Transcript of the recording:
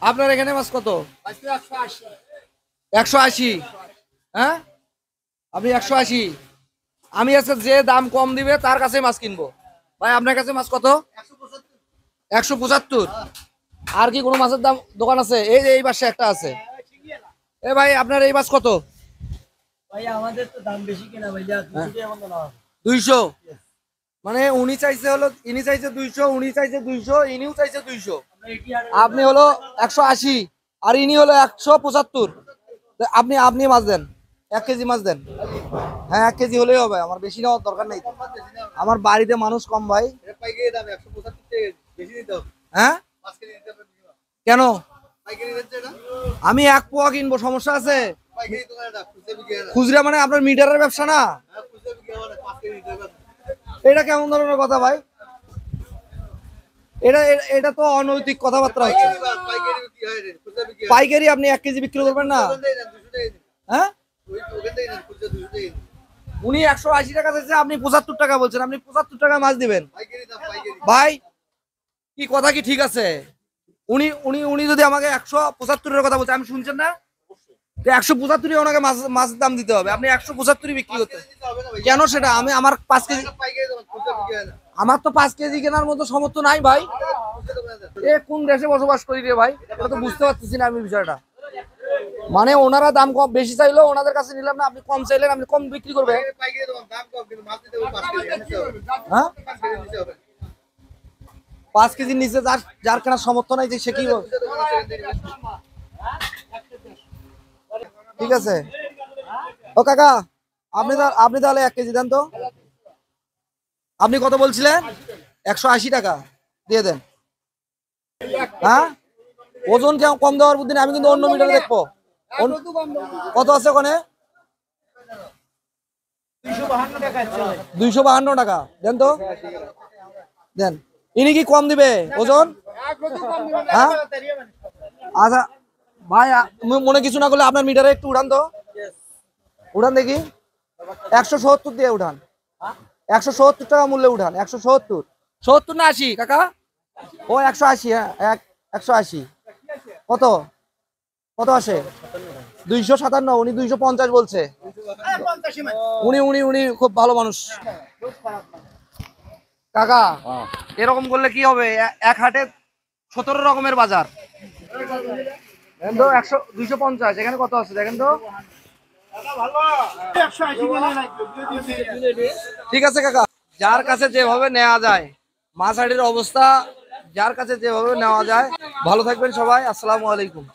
আপনার এখানে মাছ কত? 180। হ্যাঁ, আপনি 180। আমি আজকে যে দাম কম দিবে তার কাছে মাছ কিনবো। ভাই আপনার কাছে মাছ কত? 175। আর কি কোনো মাছের দাম দোকান আছে? এই যে এই পাশে একটা আছে। এ ভাই আপনার এই মাছ কত? ভাই আমাদের তো দাম বেশি কিনা ভাইয়া, 200 টাকা মতো না। 200। মানে উনি চাইছে হলো, ইনি চাইছে 200, উনি চাইছে 200, ইনিও চাইছে 200। আপনি হলো 180 আর ইনি হলো 175। আপনি আপনি মাছ দেন, 1 কেজি মাছ দেন। হ্যাঁ 1 কেজি হলেই হবে, আমার বেশি নেওয়ার দরকার নেই। আমার বাড়িতে মানুষ কম ভাই। হ্যাঁ কেন? আমি 1 পোয়া কিনবো, সমস্যা আছে? খুচরা মানে আপনার মিটারের ব্যবসা না? এটা কেমন ধরনের কথা ভাই? এটা এটা তো অনৈতিক কথাবার্তা হচ্ছে। পাইকারি আপনি 1 কেজি বিক্রি করবেন না? হ্যাঁ, উনি 180 টাকা চাইছে, আপনি 75 টাকা বলছেন। আপনি 75 টাকা মাছ দিবেন ভাই? কি কথা কি ঠিক আছে? উনি উনি উনি যদি আমাকে 175-এর কথা বলছে, আমি শুনছেন না? 175 ওনাকে মাছ মাছের দাম দিতে হবে। আপনি 175 বিক্রি করতে কেন? সেটা আমি আমার 5 কেজি, আমার তো 5 কেজি কেনার মতো সামর্থ্য নাই ভাই। এ কোন দেশে বসবাস করি রে ভাই, এটা তো বুঝতে পারতেছি না আমি বিষয়টা। মানে ওনারা দাম কম বেশি চাইলো, ওনাদের কাছে নিলাম না, আপনি কম চাইলেন, আপনি কম বিক্রি করবেন। হ্যাঁ, 5 কেজির নিচে যার যার কেনার সামর্থ্য নাই, যে সে কি ঠিক আছে। ও কাকা, আপনি তাহলে 1 কেজি দেন তো। আপনি কত বলছিলেন? 180 টাকা দিয়ে দেন। হ্যাঁ, ওজন কেমন কম দেওয়ার বুদ্ধি নেই, আমি কিন্তু অন্য মিটারে দেখবো। কত আছে ওখানে? 252 টাকা দেন তো, দেন। ইনি কি কম দিবে ওজন? হ্যাঁ আচ্ছা ভাই, মনে কিছু না করলে আপনার মিটারে একটু উঠান তো, উঠান দেখি। 170 দিয়ে উঠান, 170 টাকা মূল্যে উঠান। 170, 70 না 80 কাকা? ও 180। হ্যাঁ 180। কত কত আসে? 257। উনি 250 বলছে। উনি উনি উনি খুব ভালো মানুষ কাকা। এরকম করলে কি হবে? এক হাটে 17 রকমের বাজার। দেখেন তো 250, এখানে কত আছে দেখেন তো। ঠিক আছে কাকা, যার কাছে যেভাবে নেওয়া যায়, মাছ হাটির অবস্থা যার কাছে যেভাবে নেওয়া যায়। ভালো থাকবেন সবাই, আসসালামু আলাইকুম।